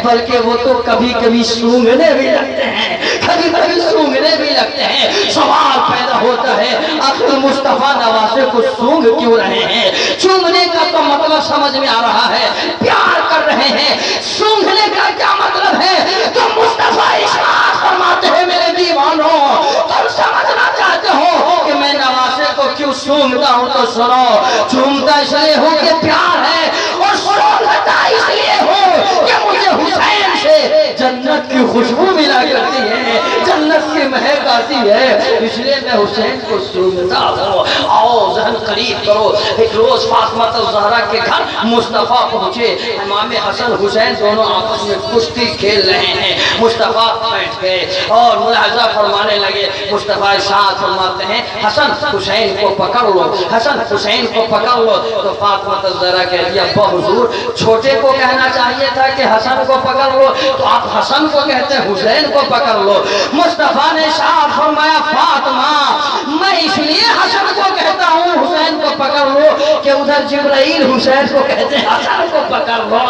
بلکہ وہ تو کبھی کبھی سونگنے بھی لگتے ہیں، کبھی کبھی سونگنے بھی لگتے ہیں۔ سوال پیدا ہوتا ہے آخر مصطفیٰ نواسے کو سونگ کیوں رہے ہیں؟ چومنے کا تو مطلب سمجھ میں آ رہا ہے، پیار کر رہے ہیں، سونگنے کا کیا مطلب ہے؟ تو مصطفیٰ ارشاد فرماتے ہیں میرے دیوانوں، تم سمجھنا چاہتے ہو کہ میں نواسے کو کیوں سونگتا ہوں تو سنو، چومتا اس لیے ہوں کہ پیار ہے، اور سونگتا اس لیے ہوں کہ مجھے حسین سے جنت کی خوشبو ملا کرتی ہے، جنت کی مہک آتی ہے، اس لیے میں حسین کو سونگتا ہوں۔ آؤ ذہن قریب کرو، ایک روز فاطمہ الزہرا کے گھر مصطفیٰ پہنچے، امام حسن حسین دونوں آپس میں کشتی کھیل رہے ہیں۔ مصطفیٰ بیٹھ گئے اور ملاحظہ فرمانے لگے۔ مصطفیٰ ارشاد فرماتے ہیں حسن حسین کو پکڑ لو، حسن حسین کو پکڑ لو۔ تو فاطمہ الزہرا کہہ دیا ابا حضور چھوٹے کو کہنا چاہیے تھا کہ حسن کو پکڑ لو، تو آپ حسن کو کہتے ہیں حسین کو پکڑ لو۔ مصطفیٰ نے ارشاد فرمایا فاطمہ میں اس لیے حسن کو کہتا ہوں حسین کو پکڑ لو کہ ادھر جبرائیل حسین کو کہتے ہیں حسن کو پکڑ لو۔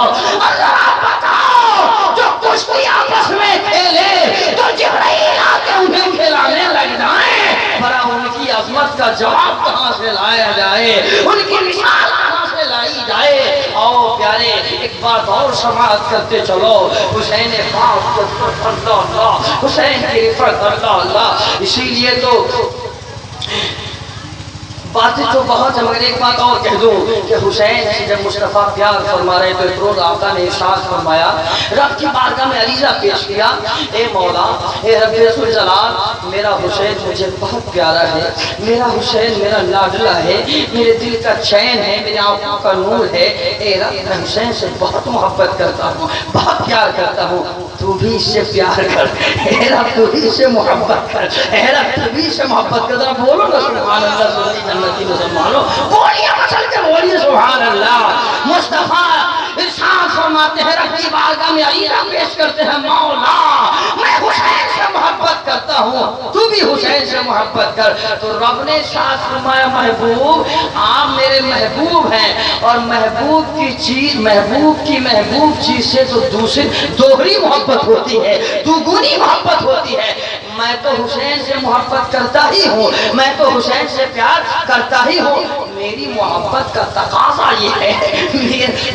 اللہ بتاؤ جو کشتی آپس میں کھیلے تو جبرائیل آ کے انہیں کھلانے لگ جائیں، بھلا ان کی عظمت کا جواب کہاں سے لایا جائے، ان کی مثال کہاں سے لائی جائے۔ آؤ پیارے ایک بات اور سماعت کرتے چلو، حسین پاک اللہ، حسین کی رفعت اللہ۔ اسی لیے تو باتیں تو بہت ہے، مگر ایک بات اور کہہ دوں کہ حسین سے جب مصطفیٰ پیار فرما رہے تو ایک روز آقا نے ارشاد فرمایا، رب کی بارگاہ میں عریضہ پیش کیا، اے مولا اے رب ذوالجلال میرا حسین مجھے بہت پیارا ہے، میرا حسین میرا لاڈلا ہے، میرے دل کا چین ہے، میری آنکھوں کا نور ہے، اے رب میں حسین سے بہت محبت کرتا ہوں، بہت پیار کرتا ہوں، تو بھی اس سے پیار کر، اے رب تو بھی اس سے محبت کر، اے رب تو بھی اس سے محبت کر۔ ذرا بولو نا سبحان اللہ، سنی جنتی مسلمانوں بولیے مسل کے بولیے سبحان اللہ۔ مصطفیٰ ارشاد فرماتے ہیں رب کی بارگاہ میں عریضہ پیش کرتے ہیں مولا میں حسین سے محبت کرتا ہوں، تو بھی حسین سے محبت کر۔ تو رب نے ارشاد فرمایا محبوب آپ میرے محبوب ہیں، اور محبوب کی چیز سے تو دوسری دوہری محبت ہوتی ہے، دوگنی محبت ہوتی ہے۔ میں تو حسین سے محبت کرتا ہی ہوں، میں تو حسین سے پیار کرتا ہی ہوں، میری محبت کا تقاضا یہ ہے،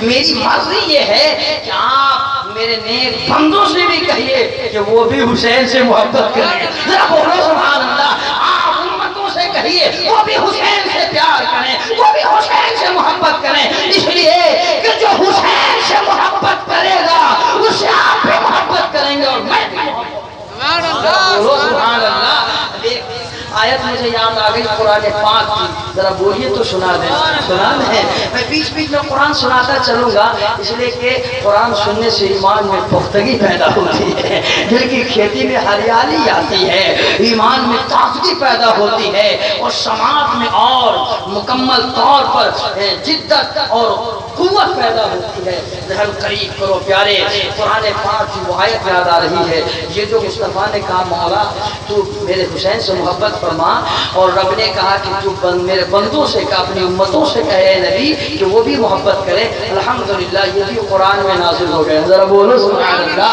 میری مرضی یہ ہے کہ آپ میرے نیک بندوں سے بھی کہیے کہ وہ بھی حسین سے محبت کریں۔ ذرا بولو سبحان اللہ۔ آپ امتوں سے کہیے وہ بھی حسین سے پیار کریں، وہ بھی حسین سے محبت کریں، اس لیے کہ جو حسین سے محبت کرے گا اس سے آپ بھی محبت کریں گے اور میں بھی محبت۔ سبحان اللہ۔ آیت مجھے یاد آ گئی قرآن پاک کی، ذرا بولیے تو سنا دیں، سنا دیں۔ میں بیچ بیچ میں قرآن سناتا چلوں گا اس لیے کہ قرآن سننے سے ایمان میں پختگی پیدا ہوتی ہے، دل کی کھیتی میں ہریالی آتی ہے، ایمان میں تازگی پیدا ہوتی ہے، اور سماعت میں اور مکمل طور پر جدت اور قوت پیدا ہوتی ہے۔ ذہن قریب کرو پیارے، قرآن پاک کی وہ آیت یاد آ رہی ہے، یہ جو مصطفیٰ نے کہا مولا تو میرے حسین سے محبت فرما، اور رب نے کہا کہ تو میرے بندوں سے کہا، اپنی امتوں سے کہے نبی کہ وہ بھی محبت کرے۔ الحمدللہ یہ بھی قرآن میں نازل ہو گئے، ذرا بولو سبحان اللہ۔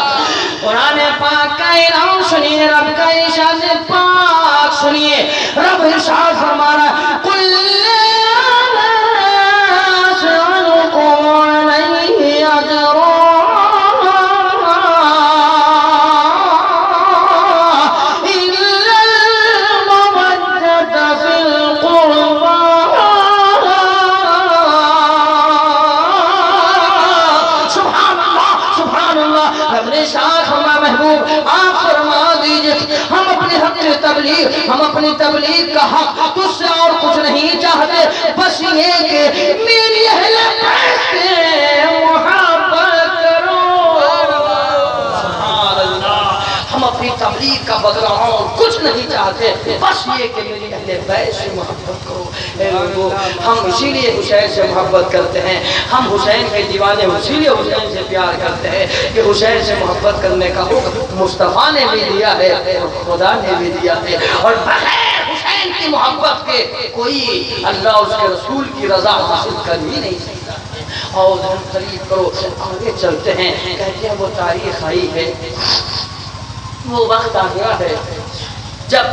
قرآن پاک کا اعلان سنیے، رب کا ارشاد پاک سنیے، رب ارشاد فرما رہا ہے قل ہم اپنی تبلیغ کا حق تجھ سے اور کچھ نہیں چاہتے، بس یہ کہ میری اہل بیت سے محبت کرو۔ سبحان اللہ۔ ہم اپنی تبلیغ کا بدلہ اور کچھ نہیں چاہتے، بس یہ کہ میری اہل بیت سے محبت کرو۔ اے لوگو ہم اسی لیے حسین سے محبت کرتے ہیں، ہم حسین کے دیوانے اسی لیے حسین سے پیار کرتے ہیں کہ حسین سے محبت کرنے کا حکم مصطفیٰ نے بھی دیا ہے اور خدا نے بھی دیا ہے، اور بغیر حسین کی محبت کے کوئی اللہ اس کے رسول کی رضا حاصل کر ہی نہیں سکتا۔ حوض قریب کرو. آگے چلتے ہیں. کہتے ہیں وہ تاریخ آئی ہے، وہ وقت آ گیا ہے جب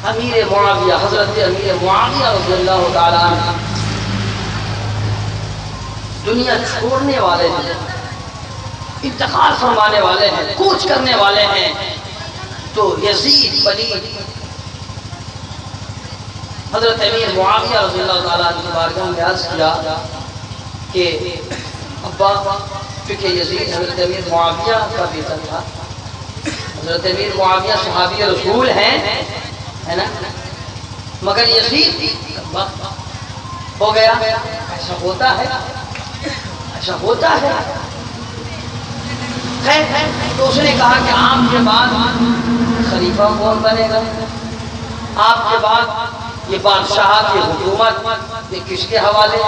امیر معاویہ، حضرت امیر معاویہ رضی اللہ تعالیٰ عنہ دنیا چھوڑنے والے ہیں، انتقال فرمانے والے ہیں، کوچ کرنے والے ہیں. تو یزید ولید حضرت امیر معاویہ رضی اللہ تعالیٰ عنہ کی بارگاہ میں عرض کیا کہ ابا، کیونکہ یزید حضرت امیر معاویہ کا بیٹا تھا، حضرت امیر معاویہ صحابی رسول ہیں، ہے نا، مگر یزید ہو گیا. ایسا ہوتا ہے، ایسا ہوتا ہے. تو اس نے کہا کہ آپ کے بعد خلیفہ کون بنے گا؟ آپ کے بعد یہ بادشاہ کی حکومت یہ کس کے حوالے؟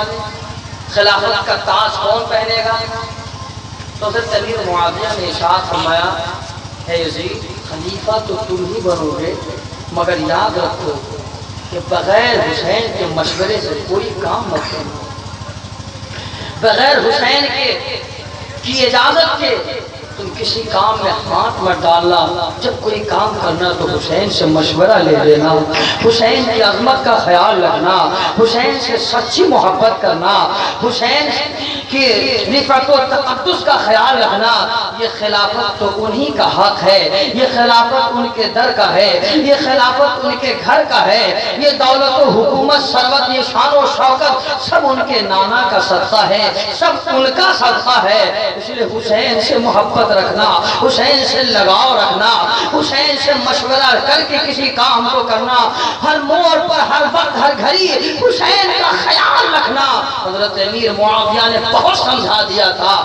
خلافت کا تاج کون پہنے گا؟ تو حضرت امیر معاویہ نے ارشاد فرمایا، اے یزید، خلیفہ تو تم ہی بنو گے، مگر یاد رکھو کہ بغیر حسین کے مشورے سے کوئی کام مت کرنا. بغیر حسین کی اجازت کے تم کسی کام میں ہاتھ مت ڈالنا. جب کوئی کام کرنا تو حسین سے مشورہ لے لینا، حسین کی عظمت کا خیال رکھنا، حسین سے سچی محبت کرنا، حسین کی رفعت و تقدس کا خیال رکھنا. یہ خلافت تو انہی کا حق ہے، یہ خلافت ان کے در کا ہے، یہ خلافت ان کے گھر کا ہے، یہ دولت و حکومت، ثروت، یہ شان و شوکت سب ان کے نانا کا صدقہ ہے، سب ان کا صدقہ ہے. اس لیے حسین سے محبت رکھنا، حسین سے لگاؤ رکھنا، حسین سے مشورہ کر کے کسی کام کو کرنا، ہر موڑ پر، ہر وقت، ہر گھڑی حسین کا خیال رکھنا. حضرت امیر معاویہ نے بہت سمجھا دیا تھا،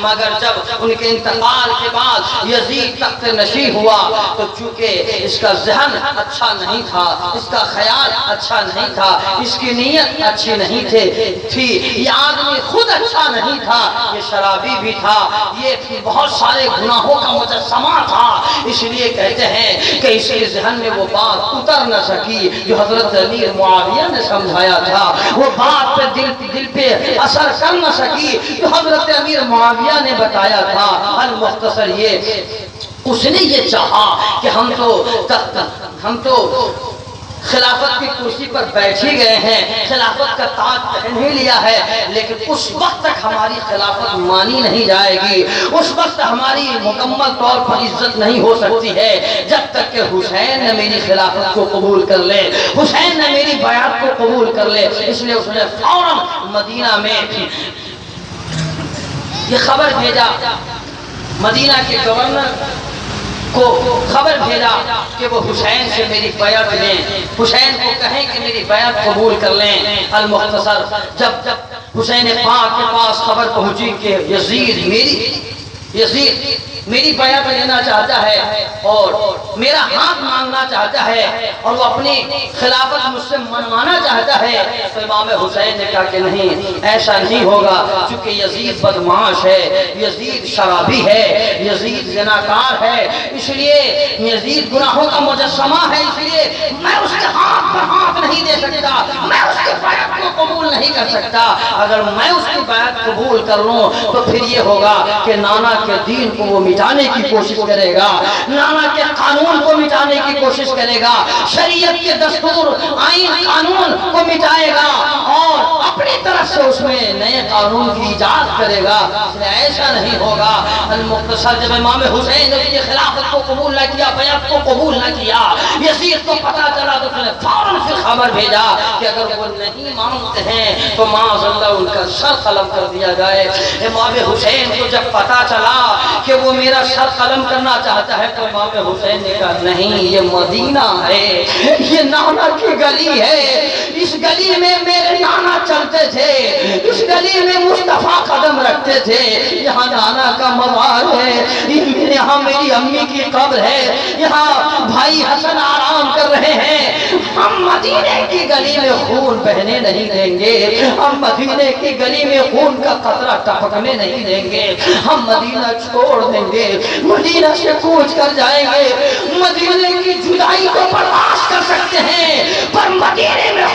مگر جب ان کے انتقال کے بعد یزید تخت نشین ہوا تو چونکہ اس کا ذہن اچھا نہیں تھا، اس کا خیال اچھا نہیں تھا، اس کی نیت اچھی نہیں تھی، یہ آدمی خود اچھا نہیں تھا، یہ شرابی بھی تھا، یہ بہت سارے گناہوں کا مجسمہ تھا. اس لیے کہتے ہیں کہ اس کے ذہن میں وہ بات اتر نہ سکی جو حضرت امیر معاویہ نے سمجھایا تھا، وہ بات پہ دل پہ اثر کر نہ سکی جو حضرت امیر معاویہ نے بتایا تھا. المختصر یہ، اس نے یہ چاہا کہ ہم تو خلافت کی کرسی پر بیٹھ ہی گئے ہیں، خلافت کا تاج پہن ہی لیا ہے، لیکن اس وقت تک ہماری خلافت مانی نہیں جائے گی، اس وقت ہماری مکمل طور پر عزت نہیں ہو سکتی ہے جب تک کہ حسین نے میری خلافت کو قبول کر لے، حسین نے میری بیعت کو قبول کر لے. اس لیے اس نے فوراً مدینہ میں یہ خبر بھیجا، مدینہ کے گورنر کو خبر بھیجا کہ وہ حسین سے میری بیعت لیں، حسین کو کہیں کہ میری بیعت قبول کر لیں. المختصر جب حسین پاک کے پاس خبر پہنچی کہ یزید میری بیعت لینا چاہتا ہے اور میرا ہاتھ مانگنا چاہتا ہے اور وہ اپنی خلافت مجھ سے منوانا چاہتا ہے، تو امام حسین نے کہا کہ نہیں، ایسا نہیں ہوگا، چونکہ یزید بدمعاش ہے، یزید شرابی ہے، یزید زناکار ہے، اس لیے یزید گناہوں کا مجسمہ ہے، اس لیے میں اس کے ہاتھ پر ہاتھ نہیں دے سکتا، میں اس کی بیعت کو قبول نہیں کر سکتا. اگر میں اس کی بیعت قبول کر لوں تو پھر یہ ہوگا کہ نانا کے دین کو وہ مٹانے کی کوشش کرے گا، نانا کے قانون کو مٹانے کی کوشش کرے گا، شریعت کے دستور، آئین، قانون کو مٹائے گا اور اپنی طرف سے اس میں نئے قانون کی ایجاد کرے گا. ایسا نہیں ہوگا. المختصر جب امام حسین نے یہ خلافت کو قبول نہ کیا، بیعت کو قبول نہ کیا، یزید کو پتا چلا تو اس نے فوراً سے خبر بھیجا کہ اگر وہ نہیں مانتے ہیں تو معاذ اللہ ان کا سر قلم کر دیا جائے. امام حسین کو جب پتا چلا کہ وہ میرا سر قلم کرنا چاہتا ہے تو امام حسین نے کہا نہیں، یہ مدینہ ہے، یہ نانا کی گلی ہے، اس گلی میں میرے نانا چلتے تھے، اس گلی میں مصطفیٰ قدم رکھتے تھے، یہاں نانا کا مزار ہے، یہاں میری امی کی قبر ہے، یہاں بھائی حسن آرام کر رہے ہیں. ہم مدینے کی گلی میں خون بہنے نہیں دیں گے، ہم مدینے کی گلی میں خون کا قطرہ ٹپکنے نہیں دیں گے، ہم مدینہ چھوڑ دیں گے، مدینہ سے کوچ کر جائیں گے. مدینے کی جدائی کو برداشت کر سکتے ہیں پر مدینے میں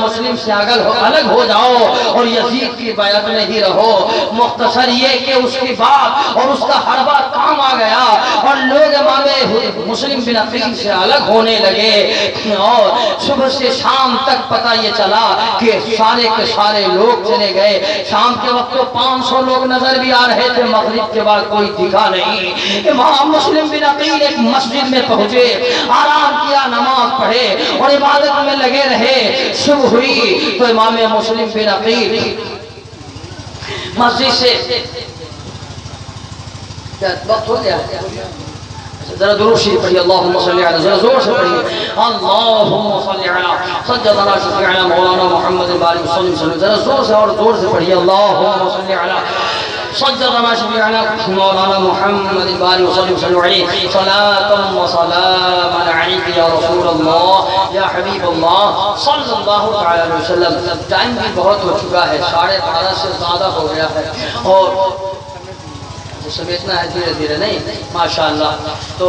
مسلم سے الگ ہو جاؤ اور یزید کی بیعت میں ہی رہو۔ مختصر یہ کہ اس کی بات اور اس کا ہر بات کام آ گیا اور لوگ امام مسلم بن عقیل سے الگ ہونے لگے اور صبح سے شام تک پتہ یہ چلا کہ سارے کے سارے لوگ چلے گئے۔ شام کے وقت تو 500 لوگ نظر بھی آ رہے تھے، مغرب کے بعد کوئی دکھا نہیں۔ امام مسلم بن عقیل ایک مسجد میں پہنچے، آرام کیا، نماز پڑھے اور عبادت میں لگے رہے۔ صبح ہوئی تو امام مسلم بن عقیل مسجد سے وقت ہو گیا، ذرا درود شریف پڑھیے، اللہم صلی علی، ذرا زور سے پڑھیے، اللہم صلی علی سیدنا شفیعنا مولانا محمد وآلہ وسلم، ذرا زور سے اور زور سے پڑھیے، اللہم صلی علی سیدنا شفیعنا مولانا محمد وآلہ وسلم، صلاۃ و سلام علیک یا رسول اللہ یا حبیب اللہ صلی اللہ علیہ وسلم۔ ٹائم بھی بہت ہو چکا ہے، 12:30 سے زیادہ ہو گیا ہے اور سمیٹنا ہے دھیرے دھیرے، نہیں ماشاءاللہ۔ تو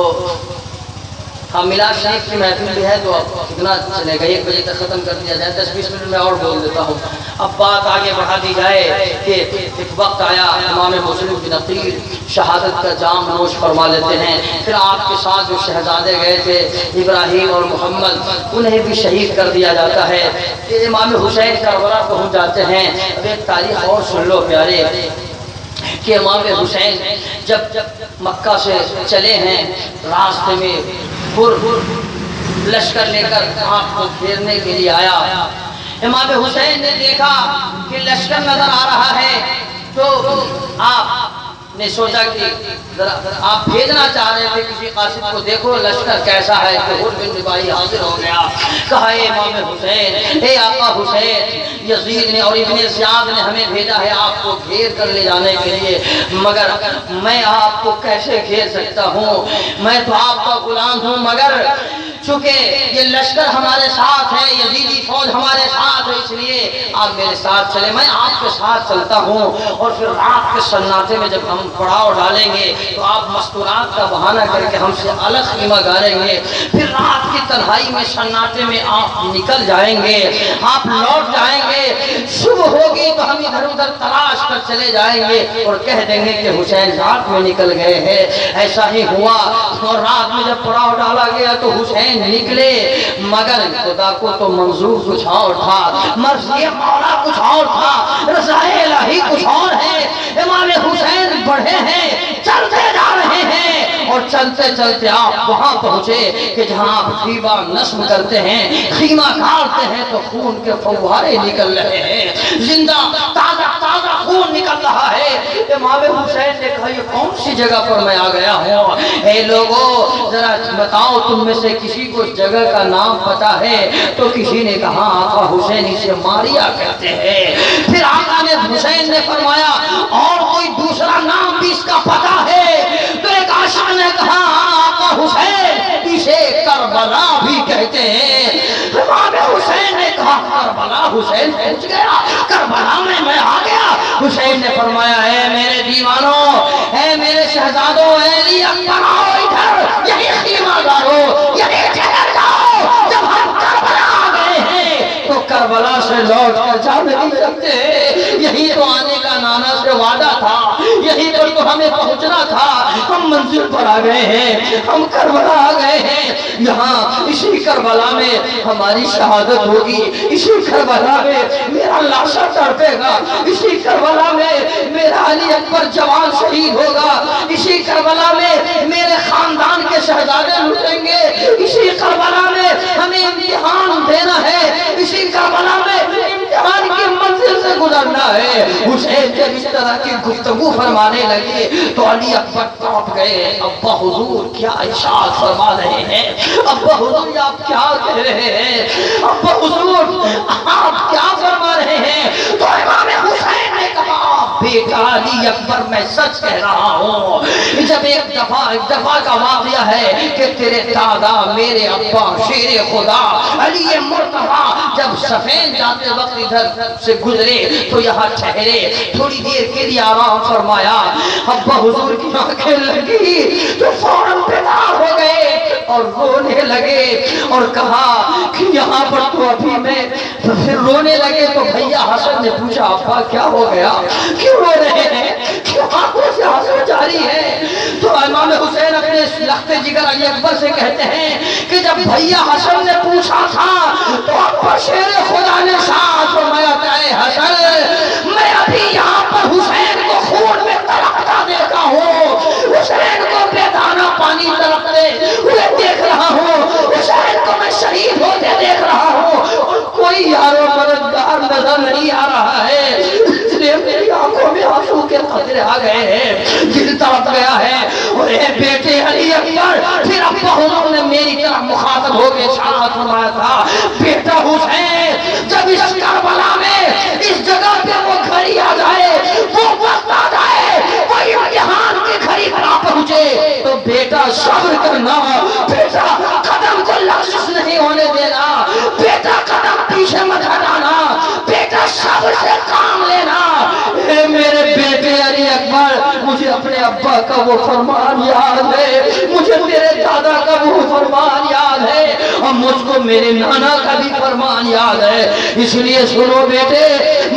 ہم میلاد شریف کی محفل بھی ہے تو اب کتنا چلے گا، 1 بجے تک ختم کر دیا جائے، 10-20 منٹ میں اور بول دیتا ہوں۔ اب بات آگے بڑھا دی جائے کہ ایک وقت آیا امام مسلم بن عقیل شہادت کا جام نوش فرما لیتے ہیں، پھر آپ کے ساتھ جو شہزادے گئے تھے ابراہیم اور محمد، انہیں بھی شہید کر دیا جاتا ہے۔ امام حسین کربلا پہنچ جاتے ہیں۔ اب ایک تاریخ اور سن لو پیارے کہ امام حسین جب مکہ سے چلے ہیں، راستے میں لشکر لے کر آپ کو گھیرنے کے لیے آیا۔ امام حسین نے دیکھا کہ لشکر نظر آ رہا ہے تو آپ نے سوچا کہ آپ بھیجنا چاہ رہے تھے کسی قاصد کو، دیکھو لشکر کیسا ہے۔ ظہور بن رباعی حاضر ہو گیا، کہا اے امام حسین، اے آقا حسین، یزید نے اور ابن زیاد نے ہمیں بھیجا ہے آپ کو گھیر کر لے جانے کے لیے، مگر میں آپ کو کیسے گھیر سکتا ہوں، میں تو آپ کا غلام ہوں، مگر چونکہ یہ لشکر ہمارے ساتھ ہے، یزیدی فوج ہمارے ساتھ ہے، اس لیے آپ میرے ساتھ چلے، میں آپ کے ساتھ چلتا ہوں، اور پھر رات کے سناٹے میں جب ہم پڑاؤ ڈالیں گے تو آپ مستورات کا بہانہ کر کے ہم سے الگ خیمہ گاڑیں گے، پھر رات کی تنہائی میں سناٹے میں آپ نکل جائیں گے، آپ لوٹ جائیں گے، صبح ہوگی تو ہم ادھر ادھر تلاش کر چلے جائیں گے اور کہہ دیں گے کہ حسین رات میں نکل گئے ہیں۔ ایسا ہی ہوا اور رات میں جب پڑاؤ ڈالا گیا تو حسین نکلے، مگر خدا کو تو منظور کچھ اور تھا، مرضی مولا کچھ اور تھا، رضائے الہی کچھ اور ہے۔ امام حسین بڑھے ہیں، چلتے جا رہے ہیں اور چلتے چلتے آپ وہاں پہنچے کہ جہاں آپ خیمہ نصب کرتے ہیں، خیمہ کاٹتے ہیں تو خون کے فوارے نکل رہے ہیں، زندہ تازہ تازہ خون نکل رہا ہے۔ امام حسین نے کہا یہ کون سی جگہ پر میں آ گیا ہوں؟ اے لوگو ذرا بتاؤ تم میں سے کسی کو اس جگہ کا نام پتا ہے؟ تو کسی نے کہا آقا حسین اسے ماریا کہتے ہیں۔ پھر آقا نے حسین نے فرمایا اور کوئی دوسرا نام بھی اس کا پتا ہے؟ تو ایک عاشق نے کہا آقا حسین اسے کربلا بھی کہتے ہیں۔ امام حسین نے کہا کربلا، حسین پہنچ گیا کربلا میں آ گیا۔ حسین نے فرمایا اے میرے دیوانوں، اے میرے شہزادوں، اے علی اکبر آؤ ادھر، یہی خیمہ گاڑو، یہی ٹھہر جاؤ، جب ہم کربلا آ گئے ہیں تو کربلا سے لوٹ کر جا نہیں سکتے، یہی تو آنے کا نانا سے وعدہ تھا، یہی پر تو ہمیں پہنچنا تھا، ہم منزل پر آ گئے ہیں، ہم کربلا آ گئے ہیں، یہاں اسی کربلا میں ہماری شہادت ہوگی، اسی کربلا میں میرا لاشا تڑپے گا، اسی کربلا میں میرا علی اکبر جوان شہید ہوگا، اسی کربلا میں میرے خاندان کے شہزادے لٹیں گے، اسی کربلا میں ہمیں امتحان دینا ہے، اسی کربلا میں امتحان کی منزل سے گزرنا ہے۔ حسین جب اس طرح کی گفتگو فرمانے لگے تو علی اکبر ٹوٹ گئے۔ ابا حضور کیا ارشاد فرما رہے ہیں؟ ابا حضور آپ کیا کہہ رہے ہیں؟ ابا حضور آپ کیا فرما رہے ہیں؟ تو امام حسین نے کہا بیٹا علی اکبر میں سچ کہہ رہا ہوں، جب ایک دفعہ کا واقعہ ہے کہ تیرے دادا میرے ابا شیر خدا علی مرتضیٰ جب سفین جاتے وقت ادھر سے گزرے تو یہاں ٹھہرے، تھوڑی دیر کے لیے آرام فرمایا، ابا حضور کی آنکھیں لگی تو فوراً بیدار ہو گئے اور رونے لگے اور کہا کہ یہاں پر تو ابھی میں تو پھر رونے لگے تو بھیا حسن نے پوچھا ابا کیا ہو گیا، کیوں رو رہے ہیں، کیوں آنکھوں سے آنسو جاری ہے؟ تو امام حسین اپنے لخت جگر علی اکبر سے کہتے ہیں کہ جب بھیا حسن نے پوچھا تھا تو ابا شیر خدا نے ساتھ فرمایا اے حسن میں ابھی یہاں پر حسین کو خون میں تڑپتا دیکھا ہوں، حسین کو بے دانہ پانی تڑپتے ہوئے دیکھ رہا ہوں، حسین کو میں شہید ہوتے دیکھ رہا ہوں اور کوئی یارو مددگار نظر نہیں آ رہا ہے، اس لیے میری آنکھوں میں آنسو کے قطرے آ گئے ہیں، دل تڑپ گیا ہے۔ اور اے بیٹے علی اکبر، پھر ابا عمر نے میری طرف مخاطب ہو کے ارشاد فرمایا تھا بیٹا حسین جب اس کربلا میں اس جگہ پہ وہ گھڑی آ جائے، وہ وقت آ جائے، وہ امتحان کی گھڑی بنا پہنچے تو بیٹا صبر کرنا، بیٹا قدم کو لغزش نہیں ہونے دینا، بیٹا قدم پیچھے مت ہٹانا، بیٹا صبر سے کام لینا۔ اے میرے بیٹے علی اکبر، مجھے اپنے ابا کا وہ فرمان یاد ہے، مجھے تیرے دادا کا وہ فرمان یاد ہے اور مجھ کو میرے نانا کا بھی فرمان یاد ہے، اس لیے سنو بیٹے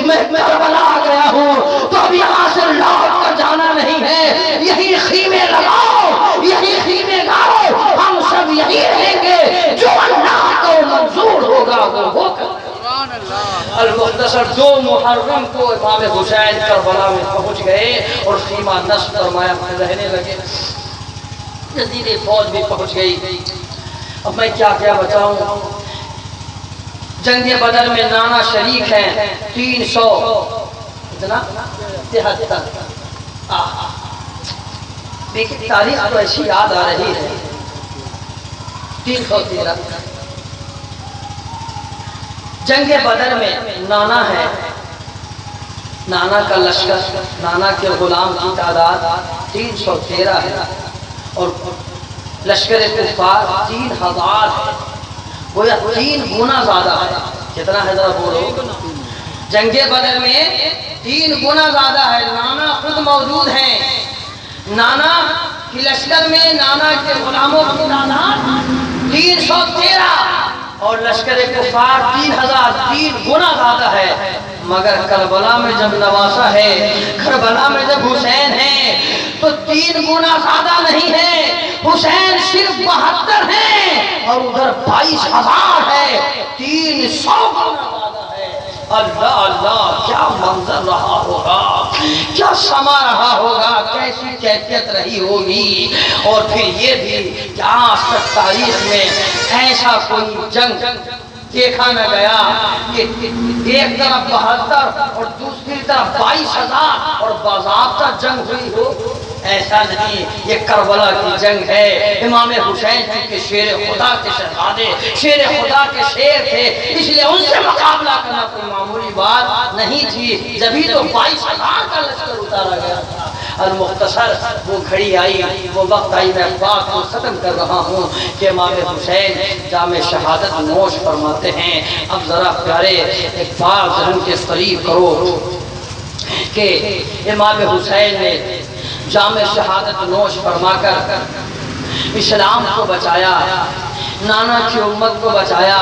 میں کربلا آ گیا ہوں تو اب یہاں سے لوٹ کر جانا نہیں ہے، یہی خیمے لگاؤ، یہی خیمے گاؤ، ہم سب یہی رہیں گے، جو اللہ کو منظور ہوگا وہ ہوگا۔ المختصر 2 محرم کو امام حسین کربلا میں پہنچ گئے اور خیمہ نصب فرمایا رہنے لگے، جزیرے فوج بھی پہنچ گئی۔ اب میں کیا بتاؤں، جنگ بدر میں نانا شریک ہیں 373، لیکن تاریخ تو ایسی یاد آ رہی ہے 313۔ جنگ بدر میں نانا ہے، نانا کا لشکر، نانا کے غلام کی تعداد 313 ہے اور لشکر کفار 3000 ہے، گویا 3 گنا زیادہ ہے۔ کتنا ہے ذرا بولو؟ جنگ بدر میں 3 گنا زیادہ ہے، نانا خود موجود ہیں، نانا کی لشکر میں نانا کے غلاموں کی تعداد 313 اور لشکر کفار 3000، 3 گنا زیادہ ہے۔ مگر کربلا میں جب نواسا ہے، کربلا میں جب حسین ہے تو 3 گنا زیادہ نہیں ہے، حسین صرف 72 ہیں اور ادھر 22,000 ہے، 300 گنا زیادہ ہے۔ اللہ اللہ، کیا منظر رہا ہوگا، کیا سما رہا ہوگا، کیسی کیفیت رہی ہوگی۔ اور پھر یہ بھی کہ آج تک تاریخ میں ایسا کوئی جنگ دیکھا نہ گیا کہ ایک طرف 72 اور دوسری طرف 22,000 اور باضابطہ جنگ ہوئی ہو، ایسا نہیں۔ یہ کربلا کی جنگ ہے، امام حسین چونکہ شیر خدا کے شہزادے، شیر خدا کے شیر تھے، اس لیے ان سے مقابلہ کرنا کوئی معمولی بات نہیں تھی، جبھی تو 22,000 کا لشکر اتارا گیا تھا۔ المختصر وہ گھڑی آئی، وہ وقت آئی، میں بات کو ختم کر رہا ہوں کہ امام حسین جام شہادت نوش فرماتے ہیں۔ اب ذرا پیارے ایک بات ذہن کے قریب کرو کہ امام حسین نے جام شہادت نوش فرما کر اسلام کو بچایا، نانا کی امت کو بچایا،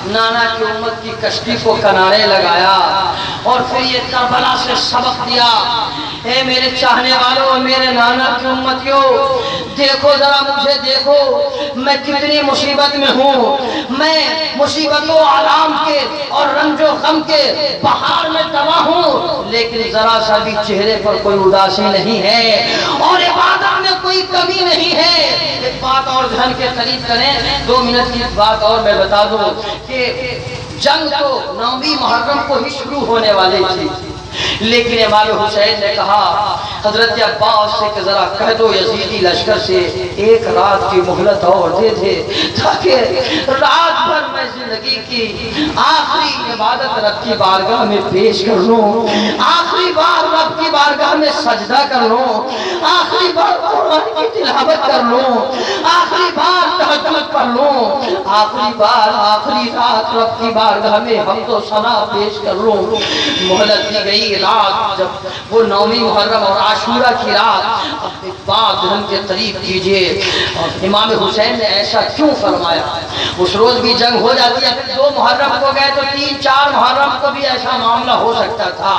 نانا کی امت کی کشتی کو کنارے لگایا اور پھر یہ کربلا سے سبق دیا۔ اے میرے چاہنے والوں، میرے نانا کی امتیوں، دیکھو ذرا مجھے دیکھو، میں کتنی مصیبت میں ہوں، میں مصیبت و آلام کے اور رنج و غم کے بہار میں تباہ ہوں، لیکن ذرا سا بھی چہرے پر کوئی اداسی نہیں ہے اور عبادت میں کوئی کمی نہیں ہے۔ ایک بات اور ذہن کے قریب کریں، 2 منٹ کی بات اور میں بتا دوں کہ جنگ تو 9 محرم کو ہی شروع ہونے والی تھی، لیکن امام حسین نے کہا حضرت عباس سے کہ ذرا کہہ دو یزیدی لشکر سے 1 رات کی مہلت اور دے دے تاکہ رات بھر میں زندگی کی آخری عبادت رب کی بارگاہ میں پیش کر لوں، آخری بار رب کی بارگاہ میں سجدہ کر لوں، آخری بار قرآن کی تلاوت کر لوں، آخری بار تہجد پڑھ لوں، آخری بار آخری رات رب کی بارگاہ میں حمد و ثنا پیش کر لوں۔ مہلت دی گئی رات، جب وہ 9 محرم اور عاشورہ کی رات، اب بعد ہم کے قریب کیجئے. اور امام حسین نے ایسا کیوں فرمایا؟ اس روز بھی جنگ ہو جاتی ہے، پھر 2 محرم کو گئے تو 3-4 محرم کو بھی ایسا معاملہ ہو سکتا تھا.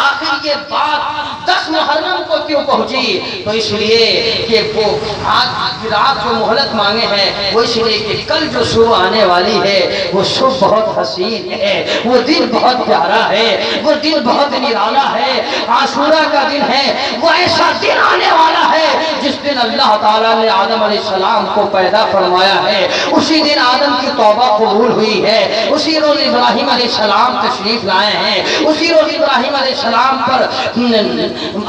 آخر یہ بات 10 محرم کو کیوں پہنچی؟ تو اس لیے کہ وہ آج رات جو مہلت مانگے ہیں وہ اس لیے کہ کل جو صبح آنے والی ہے وہ صبح بہت حسین ہے، وہ دن بہت پیارا ہے، وہ دن بہت نرالا ہے. عاشورہ کا دن ہے، وہ ایسا دن آنے والا ہے جس دن اللہ تعالیٰ نے آدم علیہ السلام کو پیدا فرمایا ہے. اسی دن آدم کی توبہ قبول ہوئی ہے، اسی روز ابراہیم علیہ السلام تشریف لائے ہیں، اسی روز ابراہیم علیہ السلام پر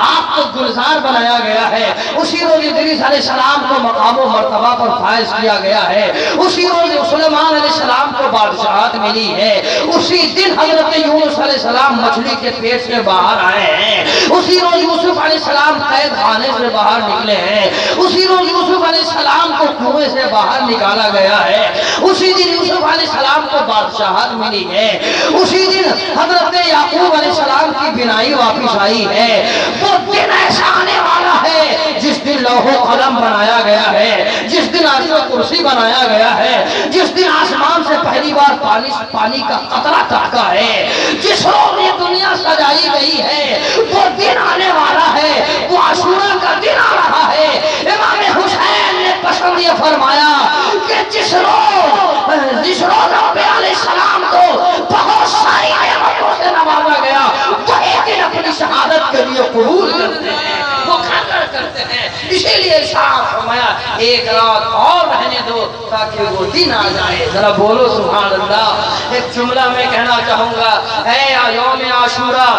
آپ کو گلزار بنایا گیا ہے، اسی روز ادریس علیہ السلام کو مقام و مرتبہ پر فائز کیا گیا ہے، اسی روز سلیمان علیہ السلام کو بادشاہت ملی ہے، اسی دن حضرت یونس علیہ السلام مچھلی کے پیٹ سے باہر آئے ہیں، اسی روز یوسف علیہ السلام قید خانے سے باہر نکلے ہیں، اسی روز یوسف علیہ السلام کو کنویں سے باہر نکالا گیا ہے، اسی دن یوسف علیہ السلام کو بادشاہت ملی ہے، اسی دن حضرت یعقوب علیہ السلام کی بینائی واپس آئی ہے. وہ دن ایسا آنے والا ہے جس دن لوح و قلم بنایا گیا ہے، جس دن عرش و کرسی بنایا گیا ہے، جس دن آسمان سے پہلی بار پانی کا قطرہ ٹپکا ہے، جس روز یہ دنیا سجائی گئی ہے وہ دن آنے والا ہے، وہ عاشورہ کا دن آ رہا ہے. امام حسین نے پسند یہ فرمایا کہ جس روز انبیاء علیہ السلام کو بہت ساری نعمتوں سے نوازا گیا وہی دن اپنی شہادت کے لیے قبول کرتے ہیں، وہ خاطر کرتے ہیں. اسی لیے ارشاد فرمایا ایک رات اور رہنے دو تاکہ وہ دن آ جائے. ذرا بولو سبحان اللہ. ایک جملہ میں کہنا چاہوں گا، اے یوم عاشورہ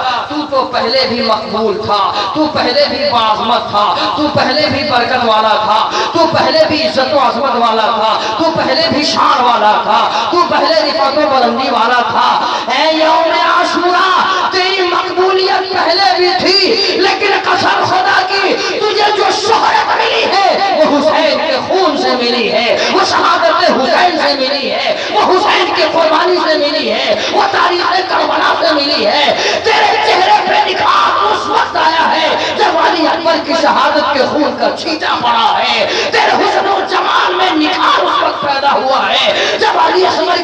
تو پہلے بھی مقبول تھا، تو پہلے بھی باعظمت تھا، تو پہلے بھی برکت والا تھا، تو پہلے بھی عزت و عظمت والا تھا، تو پہلے بھی شان والا تھا، تو پہلے رفعت و بلندی والا تھا. اے یوم عاشورہ تیری مقبولیت پہلے بھی تھی، لیکن قسم خدا کی تجھے جو شہرت ملی ہے وہ حسین کے خون سے ملی ہے، وہ شہادت حسین سے ملی ہے، وہ حسین کی قربانی سے ملی ہے، وہ تاریخ کربلا سے ملی ہے. تیرے چہرے پہ نکھار اس وقت آیا ہے جب علی اکبر کی شہادت کے خون کا چھینٹا پڑا ہے. تیرے حسن و جمال میں نکھار اس وقت پیدا ہوا ہے جب علی اکبر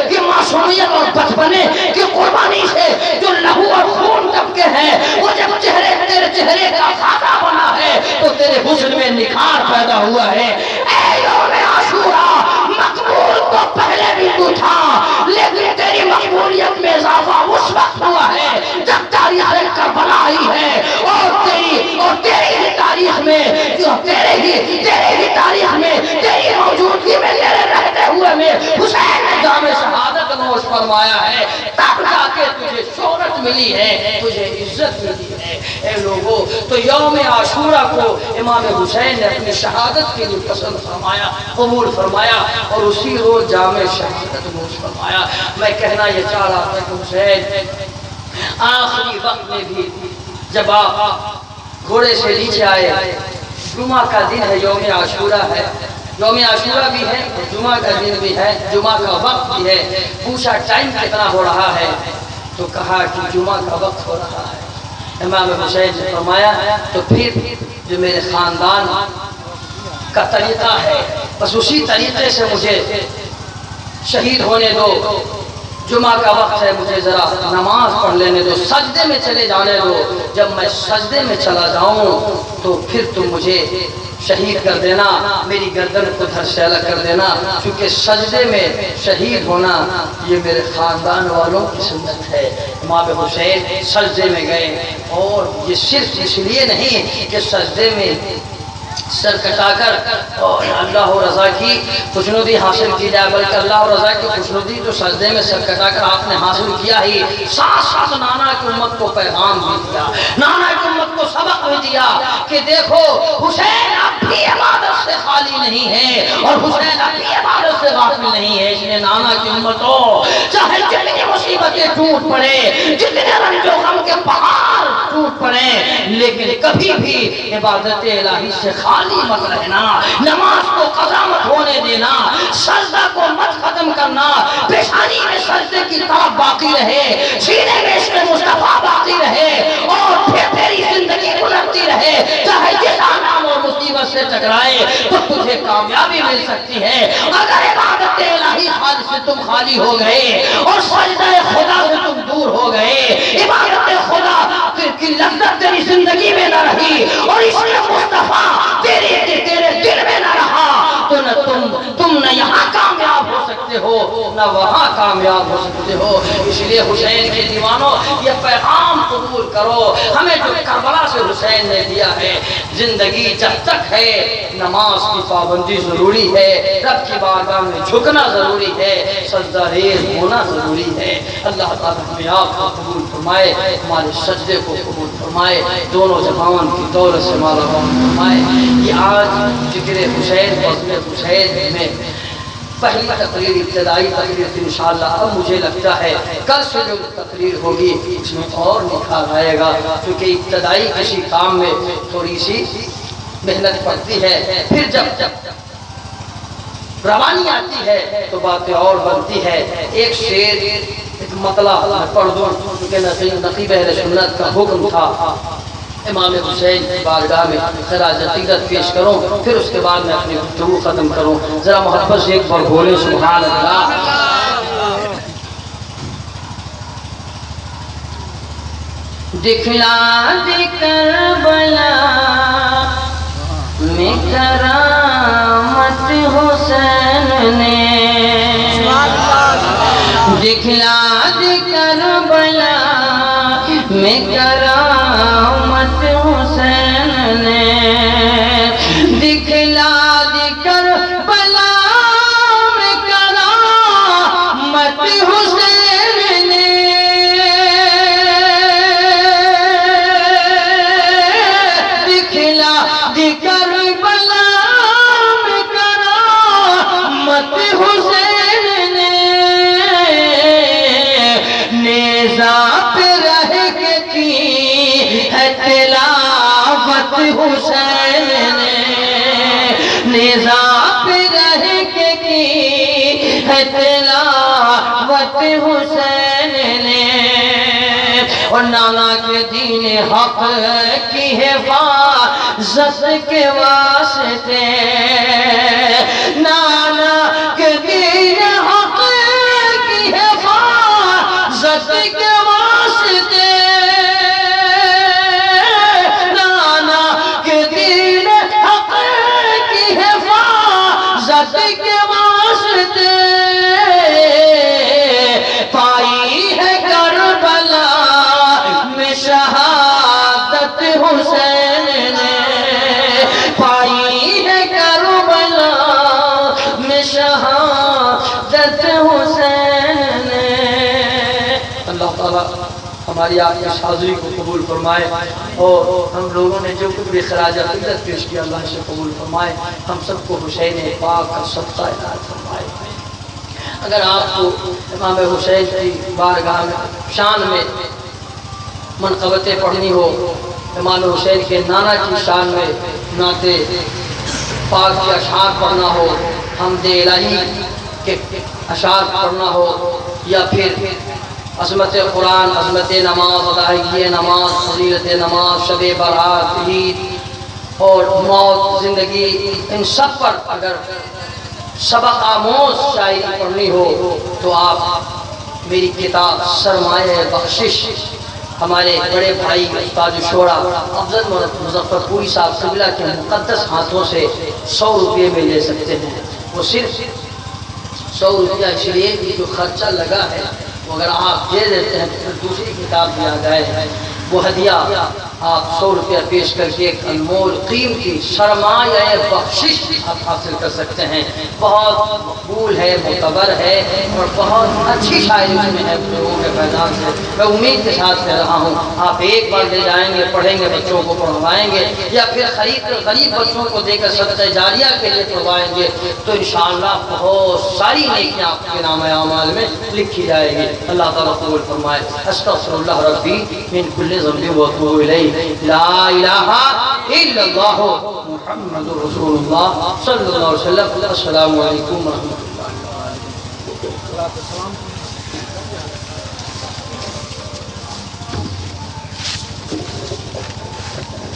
کی معصومیت اور بچپنے کی قربانی سے جو لہو اور خون ٹپکے ہیں وہ جب تیرے چہرے کا سادہ بنا ہے تو تیرے حسن میں نکھار پیدا ہوا ہے. اے یوم عاشورہ مقبول تو پہلے بھی تو تھا، لیکن تیری مقبولیت میں اضافہ اس وقت ہوا ہے جب تاریخ کربلا آئی ہے، اور تیری ہی تاریخ میں تیری تاریخ میں تیری موجودگی میں تیرے رہتے ہوئے میں حسین نے جام شہادت نوش فرمایا ہے. تب جا کے تجھے شہرت ملی ہے، تجھے عزت ملی ہے. اے لوگوں، تو یوم عاشورہ کو امام حسین نے اپنی شہادت کے لیے پسند فرمایا، قبول فرمایا، اور اسی روز جام شہادت نوش فرمایا. میں کہنا یہ چاہ رہا تھا کہ حسین آخری وقت میں بھی جب آپ گھوڑے سے نیچے آئے، جمعہ کا دن ہے، یوم عاشورہ ہے، یوم عاشورہ بھی ہے اور جمعہ کا دن بھی ہے، جمعہ کا وقت بھی ہے. پوچھا ٹائم کتنا ہو رہا ہے تو کہا کہ جمعہ کا وقت ہو رہا ہے. امام حسین نے فرمایا تو پھر جو میرے خاندان کا طریقہ ہے بس اسی طریقے سے مجھے شہید ہونے دو. جمعہ کا وقت ہے، مجھے ذرا نماز پڑھ لینے دو، سجدے میں چلے جانے دو. جب میں سجدے میں چلا جاؤں تو پھر تم مجھے شہید کر دینا، میری گردن کو دھر سے الگ کر دینا، کیونکہ سجدے میں شہید ہونا یہ میرے خاندان والوں کی سنت ہے. امام حسین سجدے میں گئے، اور یہ صرف اس لیے نہیں کہ سجدے میں سر کٹا کر اور اللہ و رضا کی خوشنودی حاصل کی جائے، بلکہ اللہ و رضا کی خوشنودی تو سجدے میں سر کٹا کر آپ نے حاصل کیا ہی، ساتھ ساتھ نانا کی امت کو پیغام بھی دیا، نانا کی امت کو سبق بھی دیا کہ دیکھو حسین اب بھی عبادت سے خالی نہیں ہے، اور حسین اب بھی عبادت سے غافل نہیں ہے. اس لیے نانا کی امت ہو چاہے جتنی مصیبتیں ٹوٹ پڑے، جتنے رنج و غم کے پہاڑ ٹوٹ پڑے، لیکن کبھی بھی عبادت الہی سے خالی مت رہنا، نماز کو قضا مت ہونے دینا، سجدہ کو مت ختم کرنا. پیشانی میں سجدے کی طرف باقی رہے، سینے میں عشق مصطفیٰ باقی رہے، اور پھر تیری زندگی گزرتی رہے چاہے جس آنام اور مصیبت ٹکرائے تو تجھے کامیابی مل سکتی ہے۔ اگر عبادت الہی سے تم خالی ہو گئے اور سجدہ خدا سے تم دور ہو گئے، عبادت خدا کی لذت تیری زندگی میں نہ رہی اور عشق مصطفیٰ تیرے دل میں نہ رہا تو نہ تم نہ یہاں کامیاب ہو سکتے ہو نہ وہاں کامیاب ہو سکتے ہو۔ اس لیے حسین کے دیوانوں یہ پیغام قبول کرو، ہمیں جو کربلا سے حسین نے دیا ہے، زندگی جب تک ہے نماز کی پابندی ضروری ہے، رب کی بارگاہ میں جھکنا ضروری ہے، سجدہ ریز ہونا ضروری ہے۔ اللہ تعالیٰ ہمیں آپ کو قبول فرمائے، ہمارے سجدے کو قبول فرمائے، دونوں جہان کی دولت سے مالا مال فرمائے۔ یہ آج ذکر حسین وزن حسین میں پہلی تقریر، ابتدائی تقریر تھی انشاءاللہ۔ اب مجھے لگتا ہے کل سے جو تقریر ہوگی اس میں اور نکھار آئے گا، کیونکہ ابتدائی کسی کام میں تھوڑی سی محنت پڑتی ہے، پھر جب روانی آتی ہے تو باتیں اور بنتی ہے۔ ایک شعر، ایک مطلع پڑھ دوں، کیونکہ نقیب اہل سنت کا حکم تھا امام حسین کی بارگاہ میں خراج عقیدت پیش کروں، پھر اس کے بعد میں اپنی گفتگو ختم کروں۔ ذرا محبت سے ایک بار بولیں سبحان اللہ۔ دکھلا دے کربلا میں کرامت حسین نے، دکھلا دے کربلا میں کرامت حسین نے، دکھلا دے کربلا میں کرامت حسین نے، دکھلا دے کربلا میں کرامت حسین نے، نیزہ پہ رہ کے کی ہے تلاوت حسین نے، نیزہ پہ رہ کے کی ہے تلاوت حسین نے، اور نانا کے دین حق کی حفاظت کے واسطے، نانا کے دین حق کی حفاظت کے واسطے، نانا کے دین حق کی حفاظت کے واسطے، پائی ہے کربلا میں شہادت حسین نے، پائی ہے کربلا میں شہادت حسین نے۔ اللہ تعالیٰ ہماری آپ کی حاضری کو قبول فرمائے، اور ہم لوگوں نے جو کچھ بھی خراج عقیدت پیش کیا اللہ سے قبول فرمائے، ہم سب کو حسین پاک کا صدقہ عنایت فرمائے۔ اگر آپ کو امام حسین کی بارگاہ میں شان میں منقبتیں پڑھنی ہو، امام حسین کے نانا کی شان میں نعت پاک کے اشعار پڑھنا ہو، حمد الہی کے اشعار پڑھنا ہو، یا پھر عظمت قرآن، عظمت نماز، ادائیگی نماز، فضیلت نماز، شب برات، عید اور موت، زندگی، ان سب پر اگر سبق آموز شاعری پڑھنی ہو تو آپ میری کتاب سرمایہ بخشش ہمارے بڑے بھائی استاد شعرا افضل مظفر پوری صاحب قبلہ کے مقدس ہاتھوں سے 100 روپے میں لے سکتے ہیں۔ وہ صرف 100 روپیہ اس لیے کہ جو خرچہ لگا ہے وہ اگر آپ دے دیتے ہیں تو پھر دوسری کتاب بھی آ جائے، وہ ہدیہ آپ 100 روپیہ پیش کر کے ایک انمول قیمتی سرمایہ بخشش آپ حاصل کر سکتے ہیں۔ بہت مقبول ہے، معتبر ہے اور بہت اچھی شاعری اس میں ہے لوگوں کے فیضان سے۔ میں امید کے ساتھ کہہ رہا ہوں آپ ایک بار لے جائیں گے، پڑھیں گے، بچوں کو پڑھوائیں گے، یا پھر غریب بچوں کو دے کر صدقہ جاریہ کے لیے پڑھوائیں گے تو انشاءاللہ بہت ساری نیکیاں آپ کے نام اعمال میں لکھی جائے گی۔ اللہ تعالیٰ قبول فرمائے۔ استغفر اللہ ربی من کل ذنب واتوب الیہ، لا الہ الا اللہ محمد رسول اللہ صلی اللہ علیہ وسلم۔ السلام علیکم ورحمۃ اللہ۔